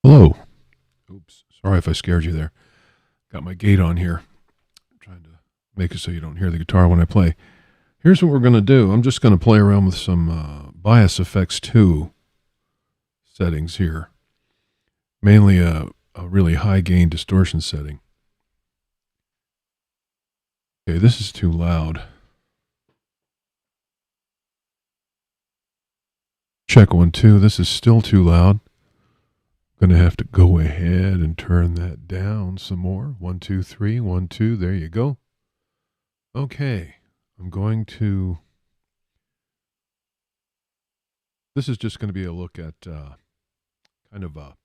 Hello. Oops. Sorry if I scared you there. Got my gate on here. I'm trying to make it so you don't hear the guitar when I play. Here's what we're going to do. I'm just going to play around with some BiasFX2 settings here. Mainly a really high gain distortion setting. Okay, this is too loud. Check 1, 2. This is still too loud. Going to have to go ahead and turn that down some more. 1, 2, 3, 1, 2. There you go. Okay, I'm going to. This is just going to be a look at kind of a.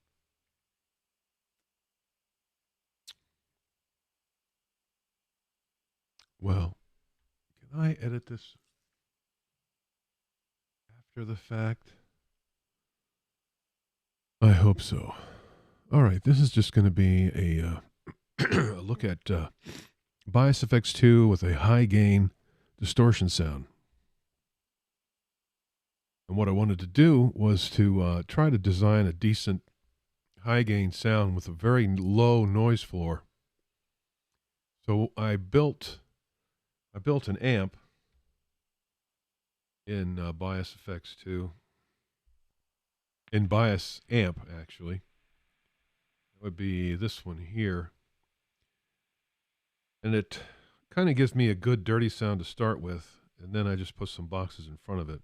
Well, can I edit this after the fact? I hope so. All right, this is just going to be a a look at BiasFX2 with a high gain distortion sound. And what I wanted to do was to try to design a decent high gain sound with a very low noise floor. So I built an amp in BiasFX2, in Bias Amp actually. It would be this one here. And it kind of gives me a good dirty sound to start with, and then I just put some boxes in front of it.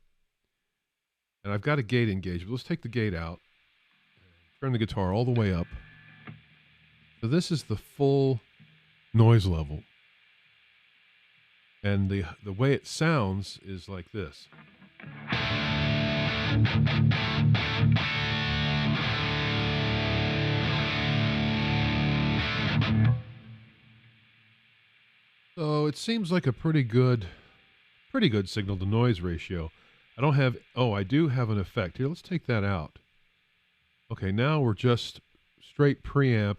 And I've got a gate engaged, but let's take the gate out, turn the guitar all the way up. So this is the full noise level. And the way it sounds is like this. So it seems like a pretty good signal to noise ratio. I don't have, I do have an effect. Here, let's take that out. Okay, now we're just straight preamp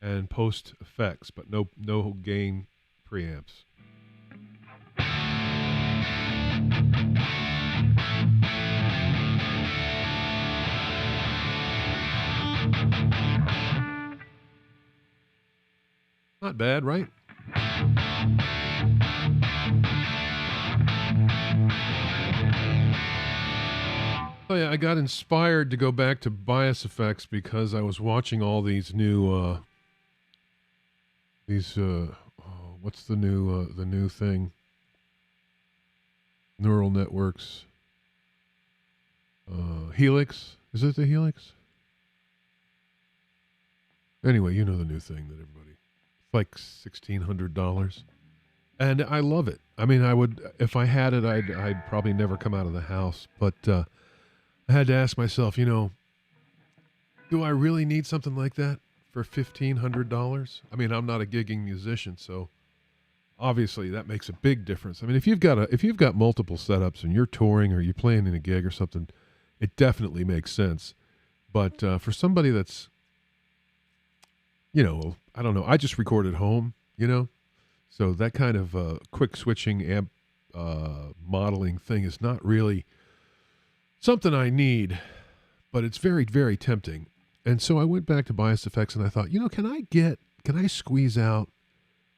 and post effects, but no gain preamps. Not bad, right? Oh yeah, I got inspired to go back to Bias Effects because I was watching all these new what's the new thing? Neural networks. Helix. Is it the Helix? Anyway, you know the new thing that everybody. It's like $1,600. And I love it. I mean, I would, if I had it, I'd probably never come out of the house. But I had to ask myself, do I really need something like that for $1,500? I mean, I'm not a gigging musician, so obviously that makes a big difference. I mean, if you've got multiple setups and you're touring or you're playing in a gig or something, it definitely makes sense. But for somebody that's, I don't know, I just record at home, so that kind of quick switching amp modeling thing is not really something I need, but it's very, very tempting. And so I went back to Bias Effects and I thought, can I squeeze out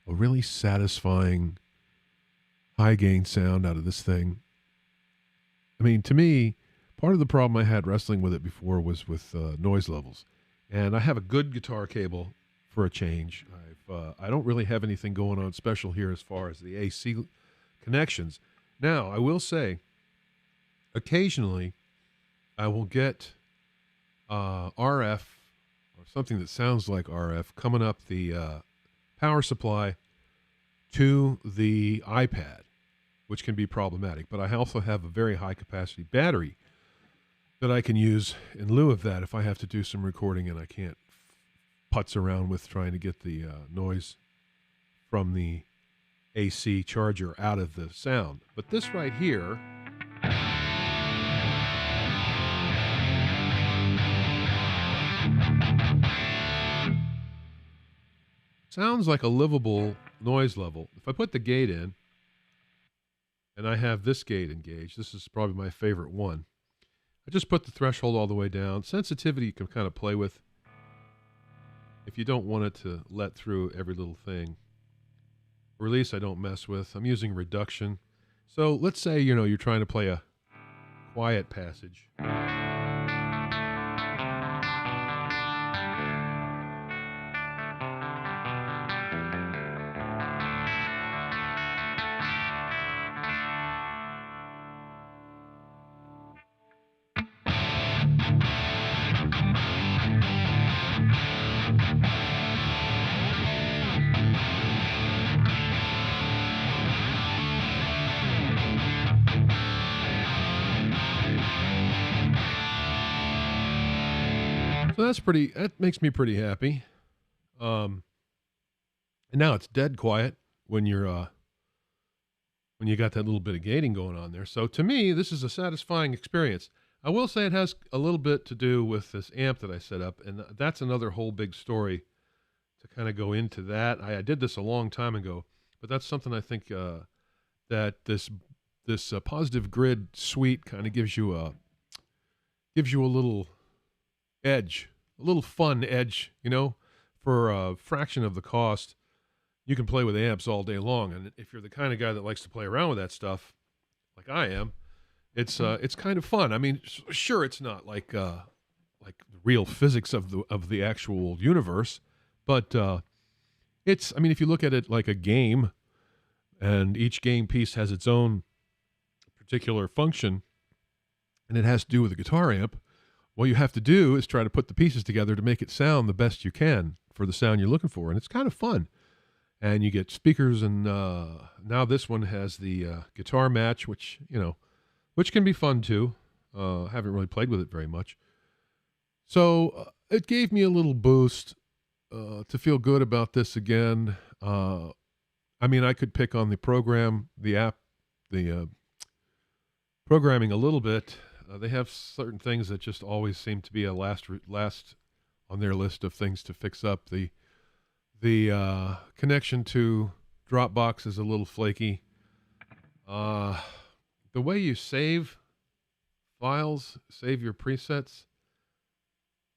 a really satisfying high gain sound out of this thing? I mean, to me, part of the problem I had wrestling with it before was with noise levels. And I have a good guitar cable for a change. I don't really have anything going on special here as far as the AC connections. Now, I will say, occasionally, I will get RF or something that sounds like RF coming up the power supply to the iPad, which can be problematic. But I also have a very high capacity battery that I can use in lieu of that if I have to do some recording and I can't putz around with trying to get the noise from the AC charger out of the sound. But this right here sounds like a livable noise level. If I put the gate in, and I have this gate engaged, this is probably my favorite one. I just put the threshold all the way down. Sensitivity you can kind of play with if you don't want it to let through every little thing. Release I don't mess with. I'm using reduction. So let's say, you're trying to play a quiet passage. So that makes me pretty happy. And now it's dead quiet when you got that little bit of gating going on there. So to me, this is a satisfying experience. I will say it has a little bit to do with this amp that I set up, and that's another whole big story to kind of go into that. I did this a long time ago, but that's something I think that this positive grid suite kind of gives you a little edge, a little fun edge, for a fraction of the cost. You can play with amps all day long, and if you're the kind of guy that likes to play around with that stuff, like I am, it's kind of fun. I mean, sure, it's not like the real physics of the actual universe, but it's. I mean, if you look at it like a game, and each game piece has its own particular function, and it has to do with a guitar amp. What you have to do is try to put the pieces together to make it sound the best you can for the sound you're looking for, and it's kind of fun. And you get speakers, and now this one has the guitar match, which can be fun too. Haven't really played with it very much, so it gave me a little boost to feel good about this again. I mean, I could pick on the program, the app, the programming a little bit. They have certain things that just always seem to be a last on their list of things to fix up. The connection to Dropbox is a little flaky. The way you save files, save your presets,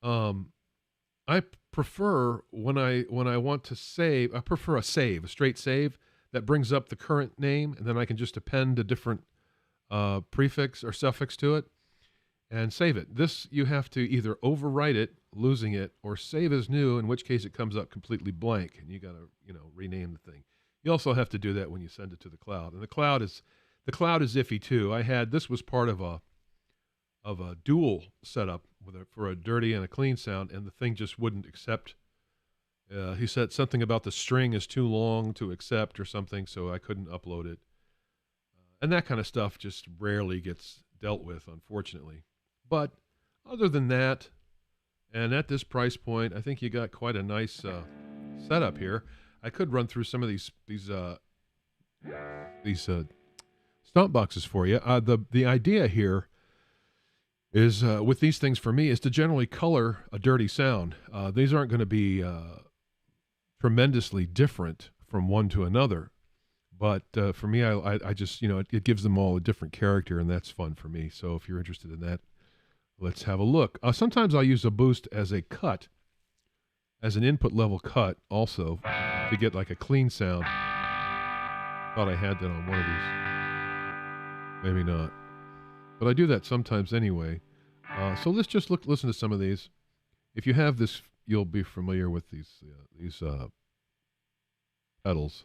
I prefer when I want to save, I prefer a straight save that brings up the current name, and then I can just append a different prefix or suffix to it and save it. This, you have to either overwrite it, losing it, or save as new, in which case it comes up completely blank, and you got to, rename the thing. You also have to do that when you send it to the cloud, and the cloud is iffy too. This was part of a dual setup for a dirty and a clean sound, and the thing just wouldn't accept. He said something about the string is too long to accept or something, so I couldn't upload it. And that kind of stuff just rarely gets dealt with, unfortunately. But other than that, and at this price point, I think you got quite a nice setup here. I could run through some of these stomp boxes for you. The idea here is with these things for me is to generally color a dirty sound. These aren't going to be tremendously different from one to another. But for me, I just, it gives them all a different character, and that's fun for me. So if you're interested in that, let's have a look. Sometimes I'll use a boost as a cut, as an input level cut also, to get like a clean sound. Thought I had that on one of these. Maybe not. But I do that sometimes anyway. So let's just listen to some of these. If you have this, you'll be familiar with these pedals.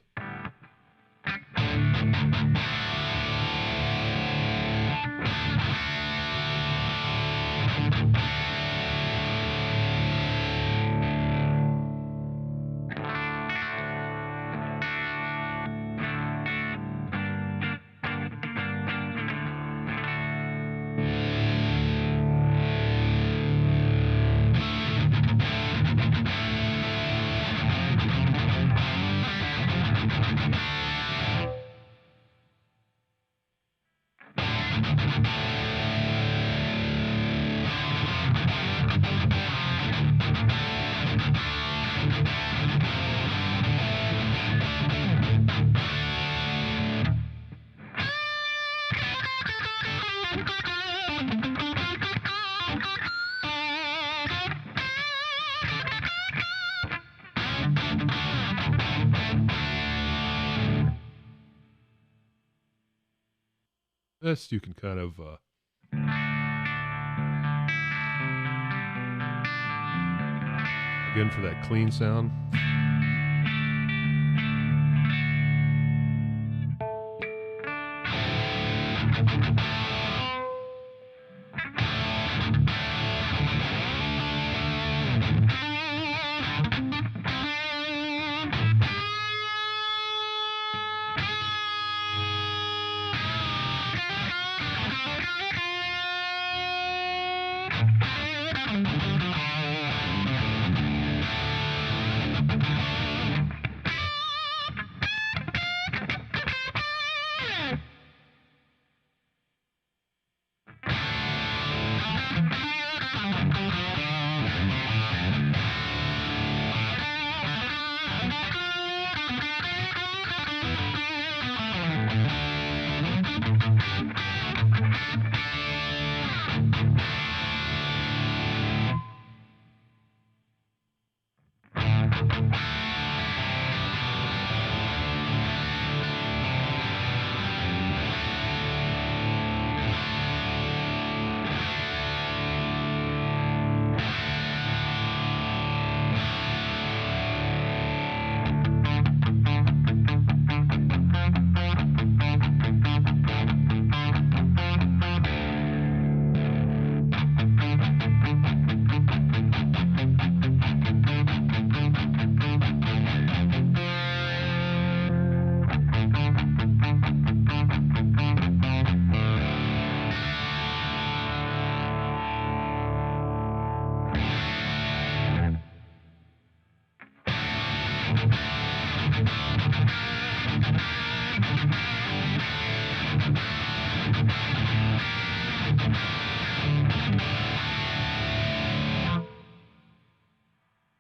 This you can kind of again for that clean sound.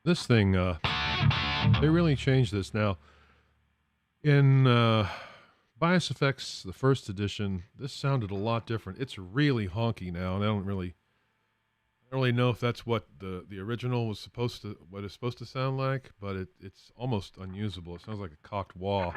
This thing, they really changed this. Now, in BiasFX, the first edition, this sounded a lot different. It's really honky now, and I don't really know if that's what the original was what it's supposed to sound like, but it's almost unusable. It sounds like a cocked wah.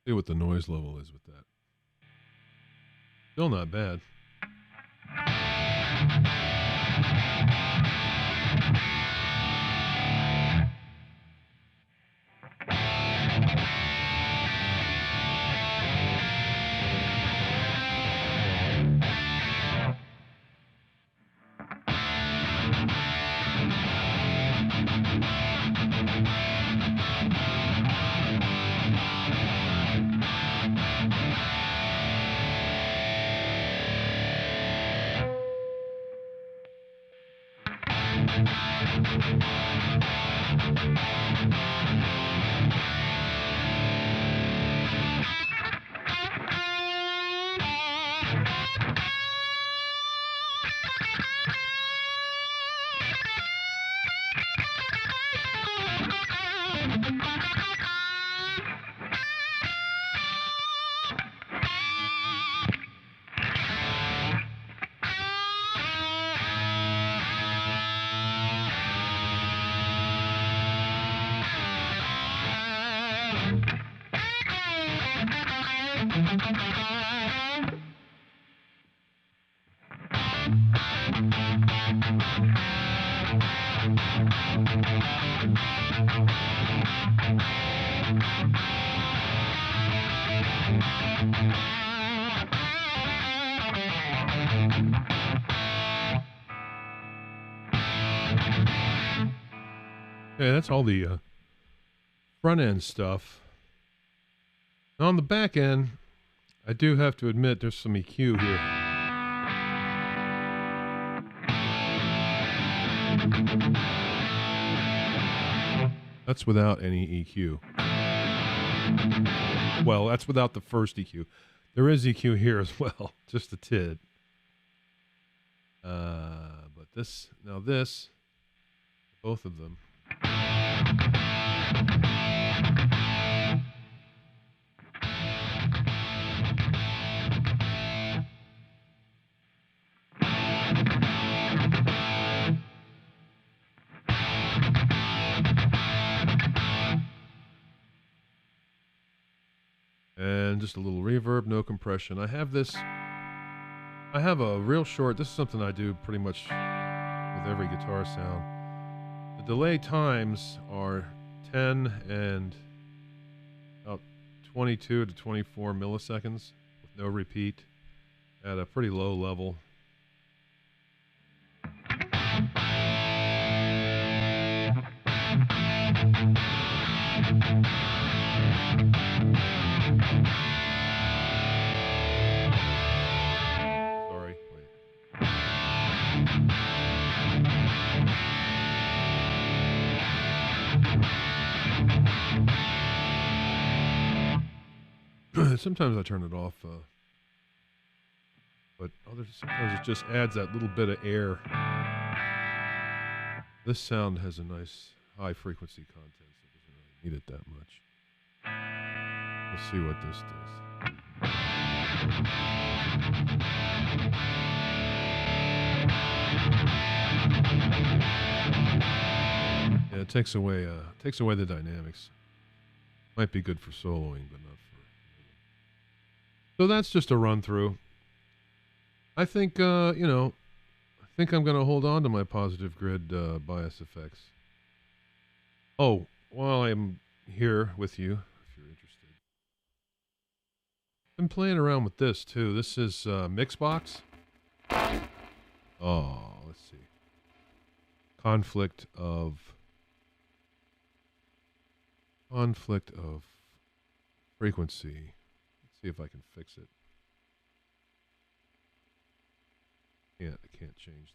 See what the noise level is with that. Still not bad. Okay, that's all the front end stuff. Now on the back end, I do have to admit there's some EQ here. That's without any EQ. Well, that's without the first EQ. There is EQ here as well, just a tid. But this, now this, both of them. And just a little reverb, no compression. I have this, I have a real short, this is something I do pretty much with every guitar sound. The delay times are 10 and about 22 to 24 milliseconds with no repeat at a pretty low level. Sorry, wait. Sometimes I turn it off, but sometimes it just adds that little bit of air. This sound has a nice high frequency content, so it doesn't really need it that much. Let's see what this does. Yeah, it takes away the dynamics. Might be good for soloing, but not for. So that's just a run through. I think I think I'm going to hold on to my Positive Grid BiasFX. Oh, while I'm here with you, if you're interested, I've been playing around with this too. This is MixBox. Oh, let's see. Conflict of frequency. Let's see if I can fix it. I can't change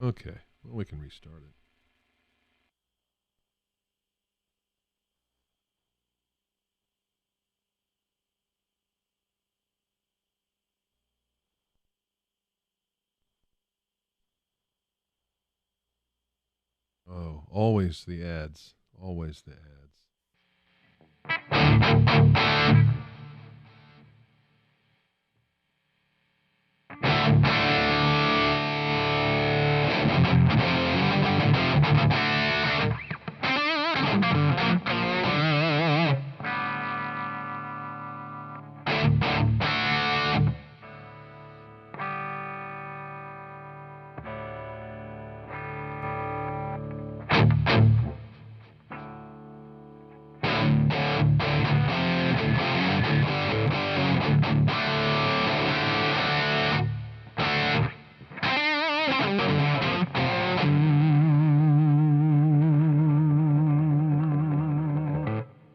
the. Okay, well, we can restart it. always the ads. Always the ads.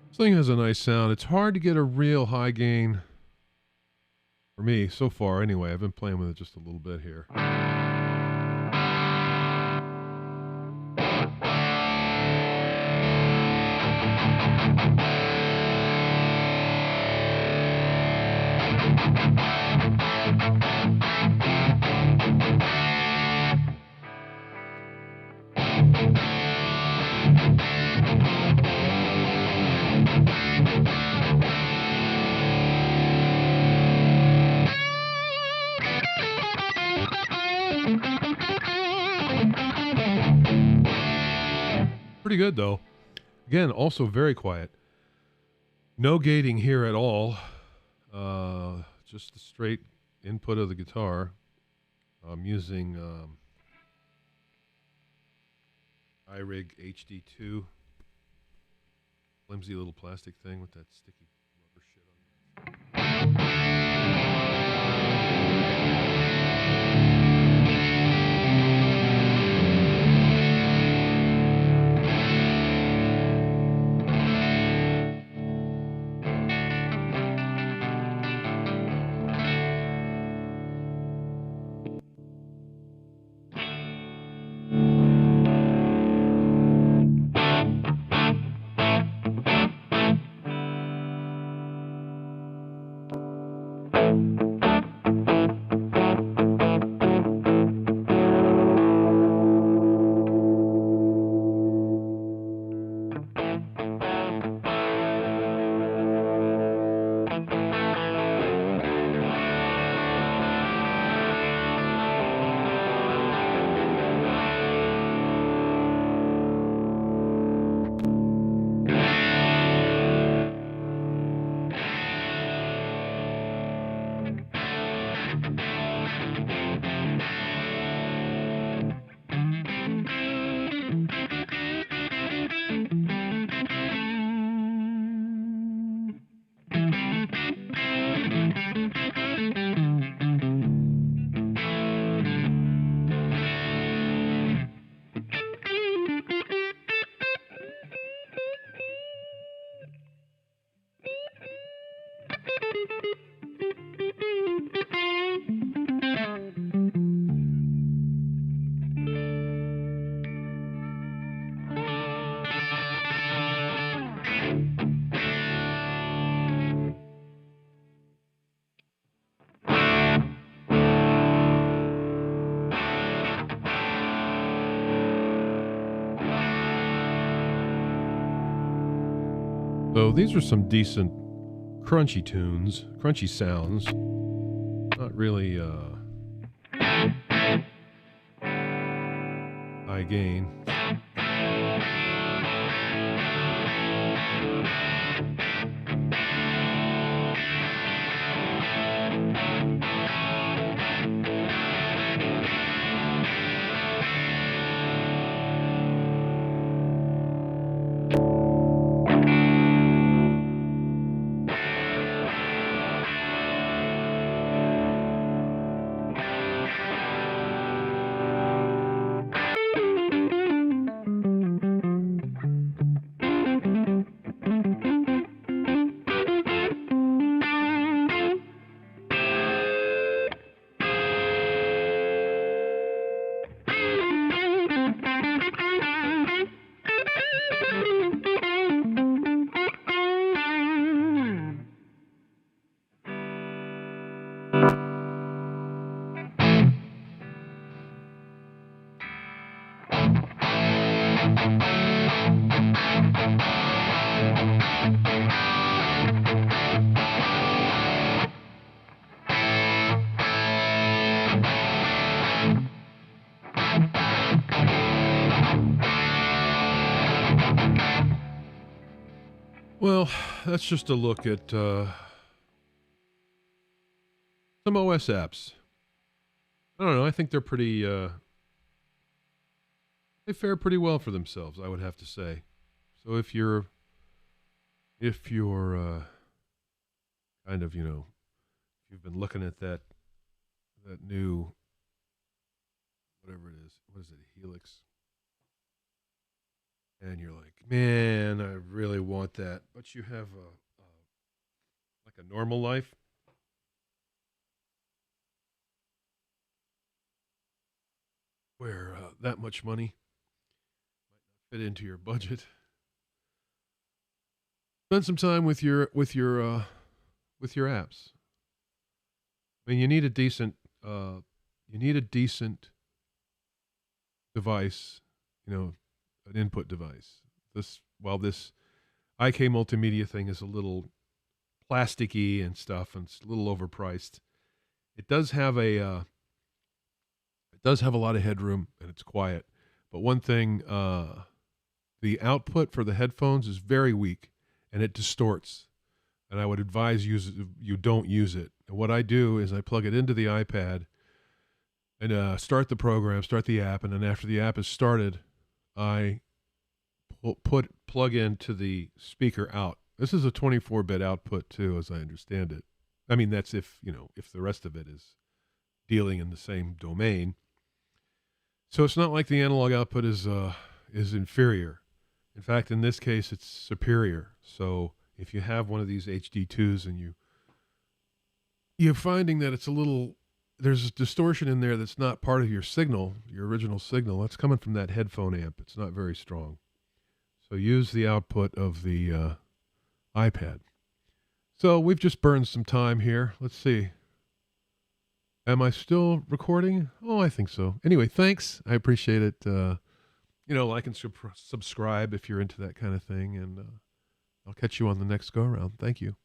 This thing has a nice sound. It's hard to get a real high gain for me so far anyway. I've been playing with it just a little bit here. Pretty good though. Again, also very quiet. No gating here at all. Just the straight input of the guitar. I'm using iRig HD2. Flimsy little plastic thing with that sticky rubber shit on it. So these are some decent crunchy tunes, crunchy sounds. Not really high gain. Well, that's just a look at some OS apps. I don't know. I think they're pretty. They fare pretty well for themselves, I would have to say. So if you're kind of you've been looking at that new whatever it is, what is it, Helix, and you're like, man, I really want that, but you have a like a normal life where that much money fit into your budget. Spend some time with your apps. I mean, you need a decent device, an input device. This IK Multimedia thing is a little plasticky and stuff, and it's a little overpriced. It does have a lot of headroom, and it's quiet. But one thing, the output for the headphones is very weak, and it distorts. And I would advise you don't use it. And what I do is I plug it into the iPad and start the program, start the app, and then after the app is started, I plug into the speaker out. This is a 24-bit output too, as I understand it. I mean, that's if the rest of it is dealing in the same domain. So it's not like the analog output is inferior. In fact, in this case, it's superior. So if you have one of these HD2s and you're finding that there's a distortion in there that's not part of your signal, your original signal, that's coming from that headphone amp. It's not very strong. So use the output of the iPad. So we've just burned some time here. Let's see. Am I still recording? Oh, I think so. Anyway, thanks. I appreciate it. Like and subscribe if you're into that kind of thing. And I'll catch you on the next go around. Thank you.